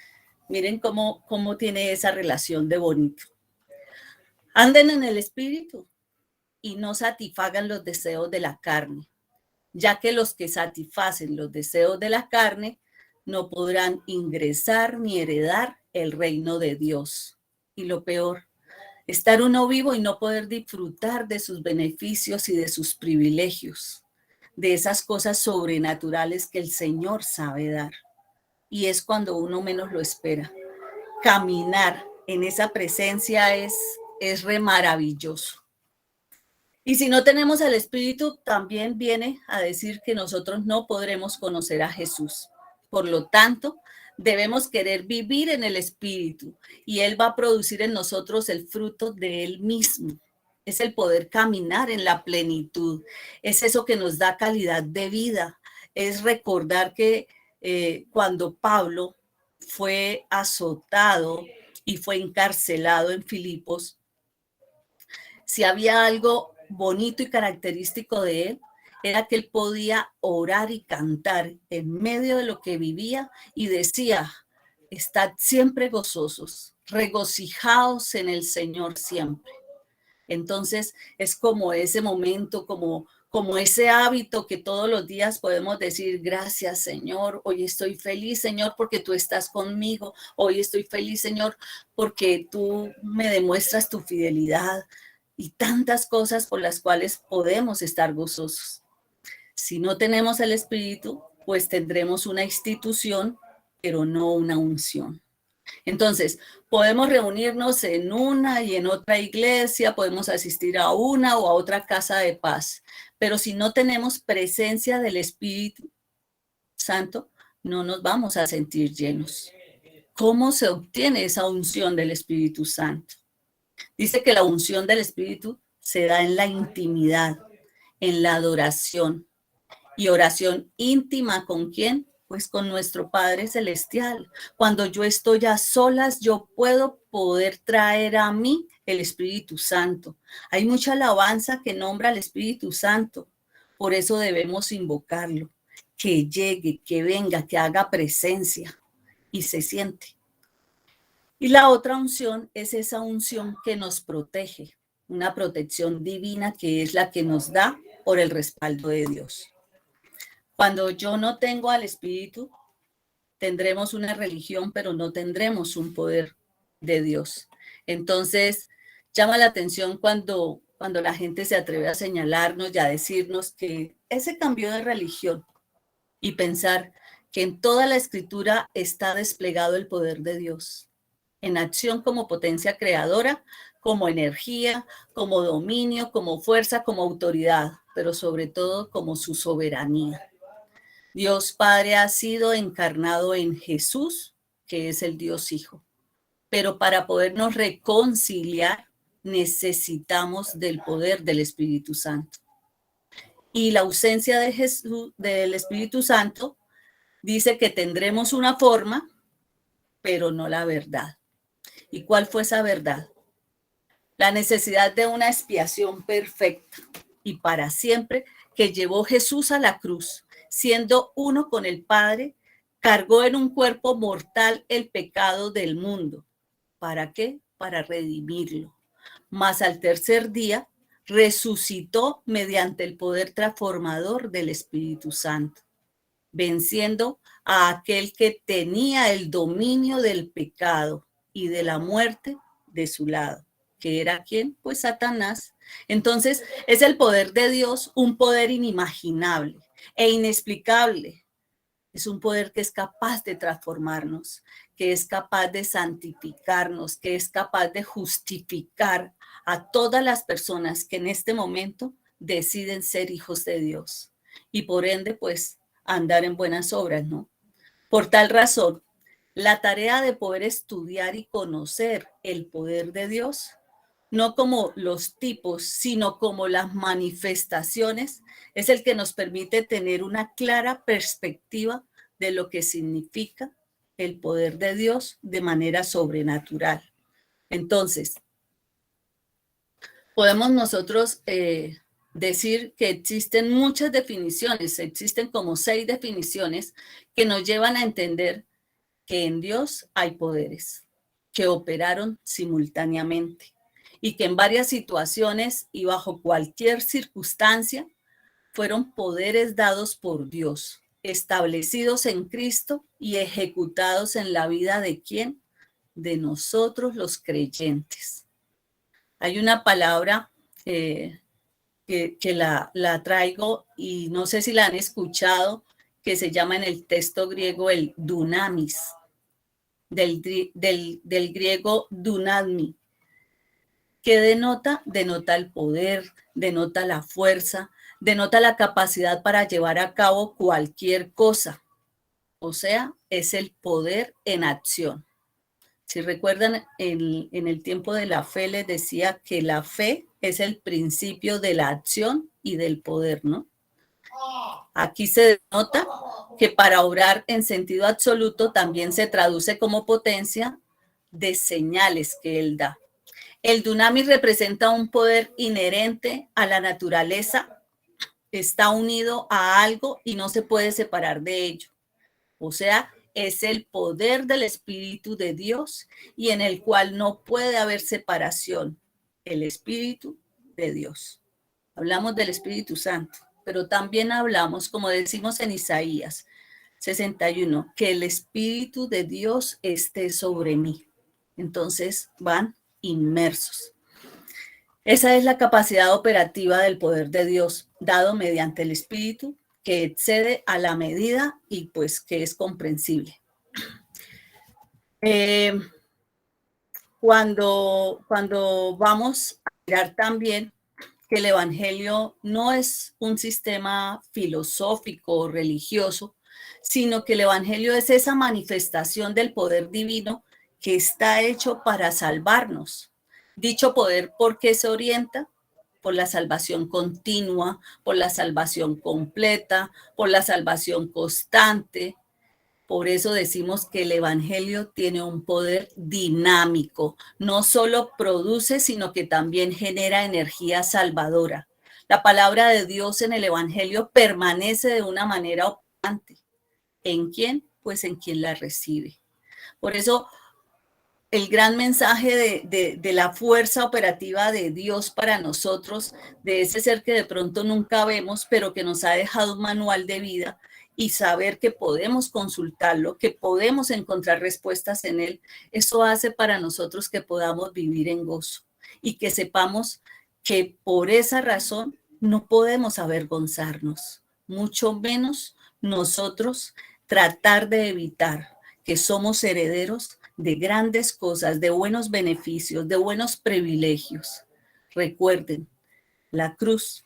miren cómo tiene esa relación de bonito. Anden en el espíritu y no satisfagan los deseos de la carne, ya que los que satisfacen los deseos de la carne no podrán ingresar ni heredar el reino de Dios. Y lo peor, estar uno vivo y no poder disfrutar de sus beneficios y de sus privilegios, de esas cosas sobrenaturales que el Señor sabe dar. Y es cuando uno menos lo espera. Caminar en esa presencia es re maravilloso. Y si no tenemos el Espíritu, también viene a decir que nosotros no podremos conocer a Jesús. Por lo tanto, debemos querer vivir en el Espíritu y Él va a producir en nosotros el fruto de Él mismo. Es el poder caminar en la plenitud. Es eso que nos da calidad de vida. Es recordar que cuando Pablo fue azotado y fue encarcelado en Filipos, si había algo bonito y característico de él, era que él podía orar y cantar en medio de lo que vivía y decía, estad siempre gozosos, regocijaos en el Señor siempre. Entonces es como ese momento, como ese hábito que todos los días podemos decir, gracias Señor, hoy estoy feliz Señor porque tú estás conmigo, hoy estoy feliz Señor porque tú me demuestras tu fidelidad y tantas cosas por las cuales podemos estar gozosos. Si no tenemos el Espíritu, pues tendremos una institución, pero no una unción. Entonces, podemos reunirnos en una y en otra iglesia, podemos asistir a una o a otra casa de paz, pero si no tenemos presencia del Espíritu Santo, no nos vamos a sentir llenos. ¿Cómo se obtiene esa unción del Espíritu Santo? Dice que la unción del Espíritu se da en la intimidad, en la adoración y oración íntima. ¿Con quién? Pues con nuestro Padre Celestial. Cuando yo estoy a solas, yo puedo poder traer a mí el Espíritu Santo. Hay mucha alabanza que nombra al Espíritu Santo. Por eso debemos invocarlo. Que llegue, que venga, que haga presencia y se siente. Y la otra unción es esa unción que nos protege, una protección divina que es la que nos da por el respaldo de Dios. Cuando yo no tengo al Espíritu, tendremos una religión, pero no tendremos un poder de Dios. Entonces, llama la atención cuando la gente se atreve a señalarnos y a decirnos que ese cambio de religión y pensar que en toda la Escritura está desplegado el poder de Dios, en acción como potencia creadora, como energía, como dominio, como fuerza, como autoridad, pero sobre todo como su soberanía. Dios Padre ha sido encarnado en Jesús, que es el Dios Hijo. Pero para podernos reconciliar, necesitamos del poder del Espíritu Santo. Y la ausencia de Jesús, del Espíritu Santo, dice que tendremos una forma, pero no la verdad. ¿Y cuál fue esa verdad? La necesidad de una expiación perfecta y para siempre que llevó Jesús a la cruz, siendo uno con el Padre, cargó en un cuerpo mortal el pecado del mundo. ¿Para qué? Para redimirlo. Mas al tercer día resucitó mediante el poder transformador del Espíritu Santo, venciendo a aquel que tenía el dominio del pecado y de la muerte de su lado, que era ¿quién? Pues Satanás. Entonces es el poder de Dios, un poder inimaginable e inexplicable. Es un poder que es capaz de transformarnos, que es capaz de santificarnos, que es capaz de justificar a todas las personas que en este momento deciden ser hijos de Dios y por ende, pues, andar en buenas obras, ¿no? Por tal razón, la tarea de poder estudiar y conocer el poder de Dios, no como los tipos, sino como las manifestaciones, es el que nos permite tener una clara perspectiva de lo que significa el poder de Dios de manera sobrenatural. Entonces, podemos nosotros decir que existen muchas definiciones, existen como 6 definiciones que nos llevan a entender que en Dios hay poderes que operaron simultáneamente y que en varias situaciones y bajo cualquier circunstancia fueron poderes dados por Dios, establecidos en Cristo y ejecutados en la vida de ¿quién? De nosotros los creyentes. Hay una palabra que la traigo y no sé si la han escuchado, que se llama en el texto griego el dunamis, del griego dunami, que denota el poder, denota la fuerza, denota la capacidad para llevar a cabo cualquier cosa. O sea, es el poder en acción. Si recuerdan, en el tiempo de la fe les decía que la fe es el principio de la acción y del poder, ¿no? Aquí se denota que para obrar en sentido absoluto también se traduce como potencia de señales que él da. El dunamis representa un poder inherente a la naturaleza, está unido a algo y no se puede separar de ello. O sea, es el poder del Espíritu de Dios y en el cual no puede haber separación. El Espíritu de Dios. Hablamos del Espíritu Santo, pero también hablamos, como decimos en Isaías 61, que el Espíritu de Dios esté sobre mí. Entonces van inmersos. Esa es la capacidad operativa del poder de Dios, dado mediante el Espíritu, que excede a la medida y pues que es comprensible. Cuando vamos a mirar también que el Evangelio no es un sistema filosófico o religioso, sino que el Evangelio es esa manifestación del poder divino que está hecho para salvarnos. Dicho poder, ¿por qué se orienta? Por la salvación continua, por la salvación completa, por la salvación constante. Por eso decimos que el Evangelio tiene un poder dinámico. No solo produce, sino que también genera energía salvadora. La palabra de Dios en el Evangelio permanece de una manera operante. ¿En quién? Pues en quien la recibe. Por eso el gran mensaje de la fuerza operativa de Dios para nosotros, de ese ser que de pronto nunca vemos, pero que nos ha dejado un manual de vida y saber que podemos consultarlo, que podemos encontrar respuestas en él, eso hace para nosotros que podamos vivir en gozo y que sepamos que por esa razón no podemos avergonzarnos, mucho menos nosotros tratar de evitar que somos herederos de grandes cosas, de buenos beneficios, de buenos privilegios. Recuerden, la cruz,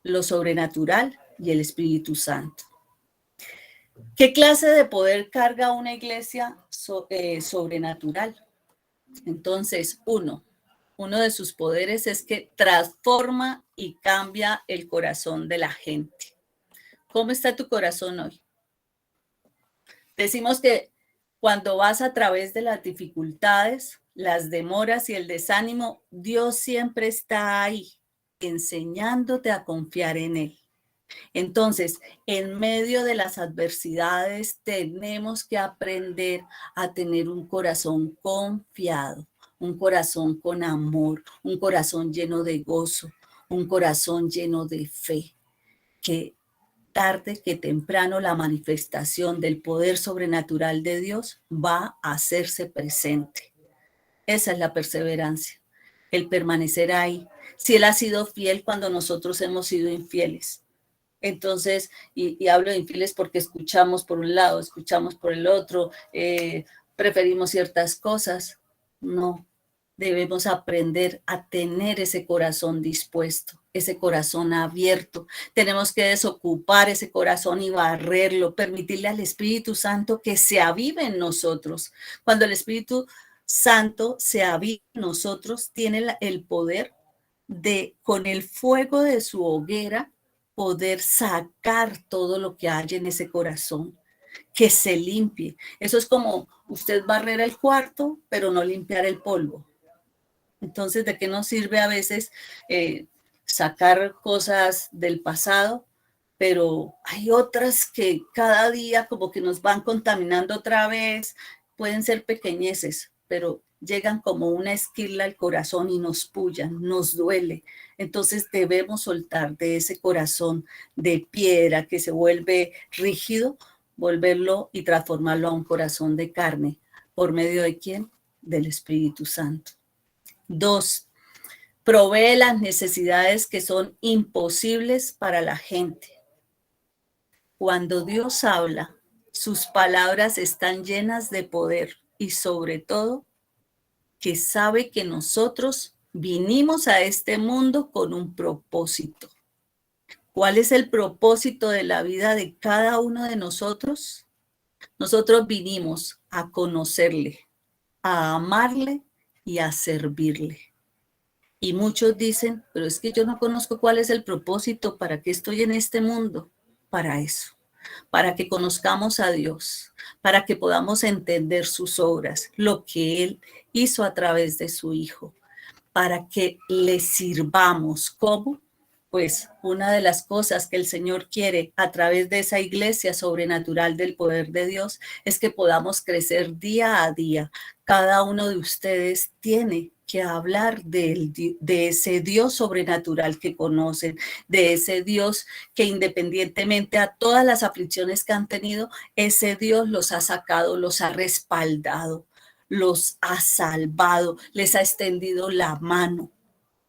lo sobrenatural y el Espíritu Santo. ¿Qué clase de poder carga una iglesia sobrenatural? Entonces, uno de sus poderes es que transforma y cambia el corazón de la gente. ¿Cómo está tu corazón hoy? Decimos que cuando vas a través de las dificultades, las demoras y el desánimo, Dios siempre está ahí, enseñándote a confiar en Él. Entonces, en medio de las adversidades, tenemos que aprender a tener un corazón confiado, un corazón con amor, un corazón lleno de gozo, un corazón lleno de fe, que tarde que temprano la manifestación del poder sobrenatural de Dios va a hacerse presente. Esa es la perseverancia, el permanecer ahí. Si Él ha sido fiel cuando nosotros hemos sido infieles. Entonces, y hablo de infieles porque escuchamos por un lado, escuchamos por el otro, preferimos ciertas cosas. No, debemos aprender a tener ese corazón dispuesto, ese corazón abierto. Tenemos que desocupar ese corazón y barrerlo, permitirle al Espíritu Santo que se avive en nosotros. Cuando el Espíritu Santo se aviva en nosotros, tiene el poder de, con el fuego de su hoguera, poder sacar todo lo que hay en ese corazón, que se limpie. Eso es como usted barrer el cuarto, pero no limpiar el polvo. Entonces, ¿de qué nos sirve a veces sacar cosas del pasado? Pero hay otras que cada día como que nos van contaminando otra vez. Pueden ser pequeñeces, pero llegan como una esquila al corazón y nos pullan, nos duele. Entonces debemos soltar de ese corazón de piedra que se vuelve rígido, volverlo y transformarlo a un corazón de carne. ¿Por medio de quién? Del Espíritu Santo. 2, provee las necesidades que son imposibles para la gente. Cuando Dios habla, sus palabras están llenas de poder y sobre todo que sabe que nosotros vinimos a este mundo con un propósito. ¿Cuál es el propósito de la vida de cada uno de nosotros? Nosotros vinimos a conocerle, a amarle y a servirle. Y muchos dicen, pero es que yo no conozco cuál es el propósito, para qué estoy en este mundo. Para eso, para que conozcamos a Dios, para que podamos entender sus obras, lo que Él hizo a través de su Hijo, para que le sirvamos. ¿Cómo? Pues una de las cosas que el Señor quiere a través de esa iglesia sobrenatural del poder de Dios es que podamos crecer día a día. Cada uno de ustedes tiene que hablar de ese Dios sobrenatural que conocen, de ese Dios que independientemente a todas las aflicciones que han tenido, ese Dios los ha sacado, los ha respaldado, los ha salvado, les ha extendido la mano.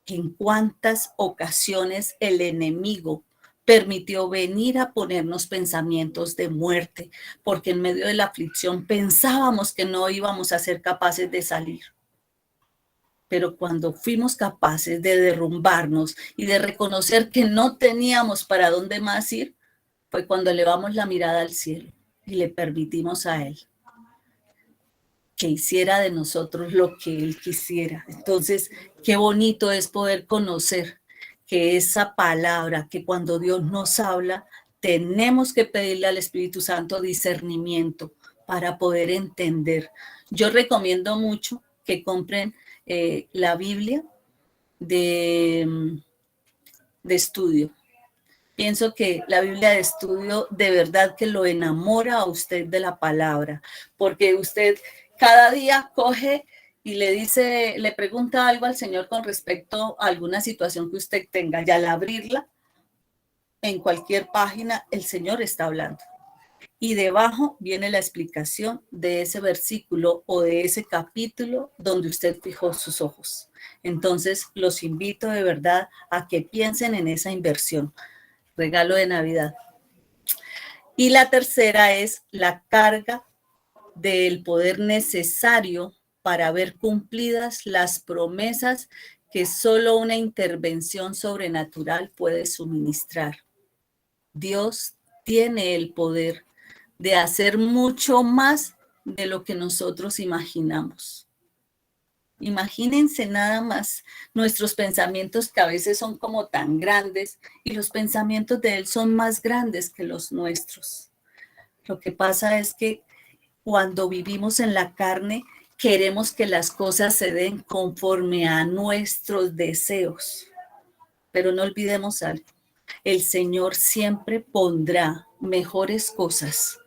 En cuántas ocasiones el enemigo permitió venir a ponernos pensamientos de muerte, porque en medio de la aflicción pensábamos que no íbamos a ser capaces de salir. Pero cuando fuimos capaces de derrumbarnos y de reconocer que no teníamos para dónde más ir, fue cuando elevamos la mirada al cielo y le permitimos a Él que hiciera de nosotros lo que Él quisiera. Entonces, qué bonito es poder conocer que esa palabra, que cuando Dios nos habla, tenemos que pedirle al Espíritu Santo discernimiento para poder entender. Yo recomiendo mucho que compren la Biblia de estudio. Pienso que la Biblia de estudio de verdad que lo enamora a usted de la palabra, porque usted cada día coge y le dice, le pregunta algo al Señor con respecto a alguna situación que usted tenga, y al abrirla, en cualquier página, el Señor está hablando. Y debajo viene la explicación de ese versículo o de ese capítulo donde usted fijó sus ojos. Entonces, los invito de verdad a que piensen en esa inversión. Regalo de Navidad. Y la tercera es la carga del poder necesario para ver cumplidas las promesas que solo una intervención sobrenatural puede suministrar. Dios tiene el poder de hacer mucho más de lo que nosotros imaginamos. Imagínense nada más nuestros pensamientos, que a veces son como tan grandes, y los pensamientos de Él son más grandes que los nuestros. Lo que pasa es que cuando vivimos en la carne, queremos que las cosas se den conforme a nuestros deseos. Pero no olvidemos algo. El Señor siempre pondrá mejores cosas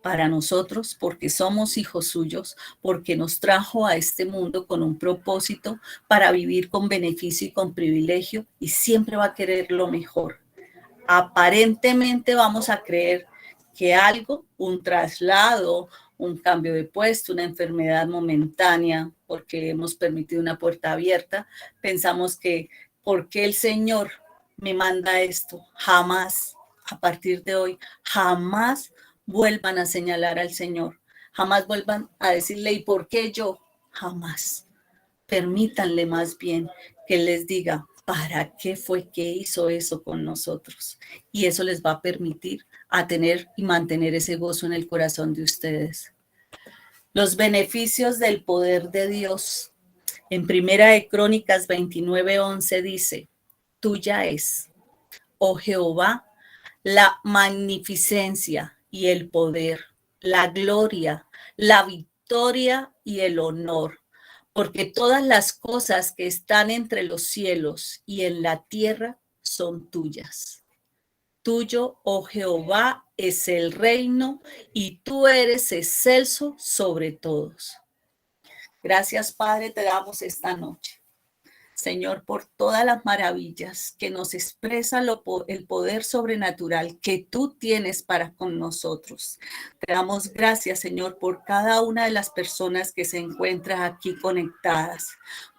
para nosotros, porque somos hijos suyos, porque nos trajo a este mundo con un propósito para vivir con beneficio y con privilegio, y siempre va a querer lo mejor. Aparentemente vamos a creer que algo, un traslado, un cambio de puesto, una enfermedad momentánea, porque hemos permitido una puerta abierta, pensamos que, ¿por qué el Señor me manda esto? Jamás, a partir de hoy, jamás vuelvan a señalar al Señor. Jamás vuelvan a decirle, ¿y por qué yo? Jamás. Permítanle más bien que les diga, ¿para qué fue que hizo eso con nosotros? Y eso les va a permitir a tener y mantener ese gozo en el corazón de ustedes. Los beneficios del poder de Dios. En Primera de Crónicas 29:11 dice, tuya es, oh Jehová, la magnificencia y el poder, la gloria, la victoria y el honor, porque todas las cosas que están entre los cielos y en la tierra son tuyas. Tuyo, oh Jehová, es el reino y tú eres excelso sobre todos. Gracias, Padre, te damos esta noche. Señor, por todas las maravillas que nos expresa el poder sobrenatural que tú tienes para con nosotros. Te damos gracias, Señor, por cada una de las personas que se encuentran aquí conectadas,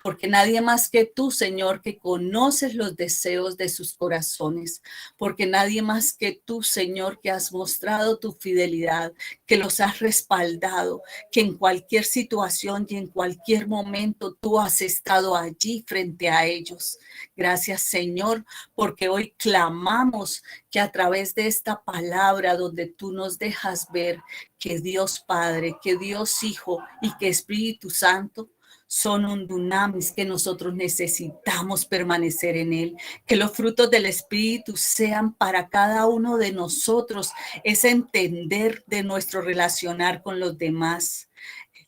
porque nadie más que tú, Señor, que conoces los deseos de sus corazones, porque nadie más que tú, Señor, que has mostrado tu fidelidad, que los has respaldado, que en cualquier situación y en cualquier momento tú has estado allí frente a ellos. Gracias, Señor, porque hoy clamamos que a través de esta palabra donde tú nos dejas ver que Dios Padre, que Dios Hijo y que Espíritu Santo son un dunamis que nosotros necesitamos permanecer en él, que los frutos del Espíritu sean para cada uno de nosotros ese entender de nuestro relacionar con los demás,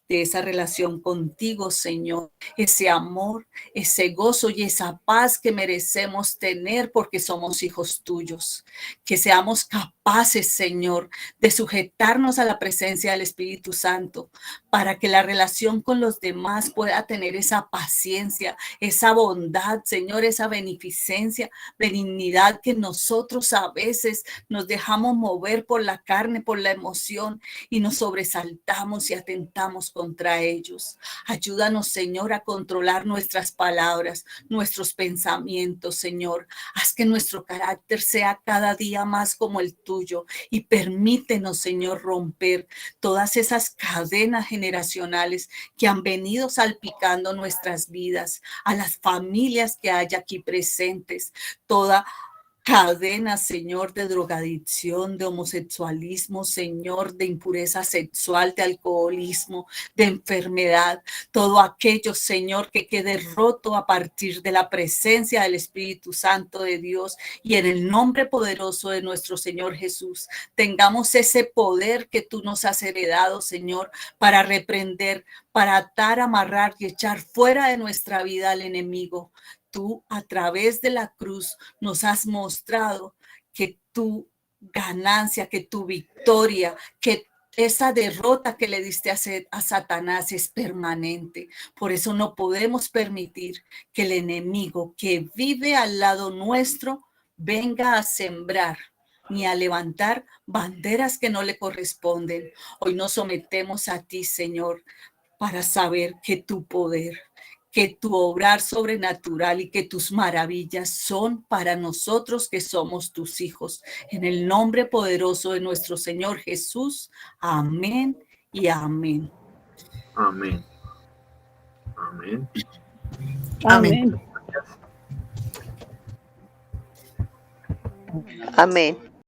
de esa relación contigo, Señor, ese amor, ese gozo y esa paz que merecemos tener porque somos hijos tuyos. Que seamos capaces, Señor, de sujetarnos a la presencia del Espíritu Santo para que la relación con los demás pueda tener esa paciencia, esa bondad, Señor, esa beneficencia, benignidad que nosotros a veces nos dejamos mover por la carne, por la emoción y nos sobresaltamos y atentamos contra ellos. Ayúdanos, Señor, a controlar nuestras palabras, nuestros pensamientos, Señor. Haz que nuestro carácter sea cada día más como el tuyo y permítenos, Señor, romper todas esas cadenas generacionales que han venido salpicando nuestras vidas, a las familias que hay aquí presentes, toda cadena, Señor, de drogadicción, de homosexualismo, Señor, de impureza sexual, de alcoholismo, de enfermedad, todo aquello, Señor, que quede roto a partir de la presencia del Espíritu Santo de Dios y en el nombre poderoso de nuestro Señor Jesús, tengamos ese poder que tú nos has heredado, Señor, para reprender, para atar, amarrar y echar fuera de nuestra vida al enemigo. Tú a través de la cruz nos has mostrado que tu ganancia, que tu victoria, que esa derrota que le diste a Satanás es permanente. Por eso no podemos permitir que el enemigo que vive al lado nuestro venga a sembrar ni a levantar banderas que no le corresponden. Hoy nos sometemos a ti, Señor, para saber que tu poder, que tu obrar sobrenatural y que tus maravillas son para nosotros que somos tus hijos. En el nombre poderoso de nuestro Señor Jesús. Amén y amén. Amén. Amén. Amén. Amén.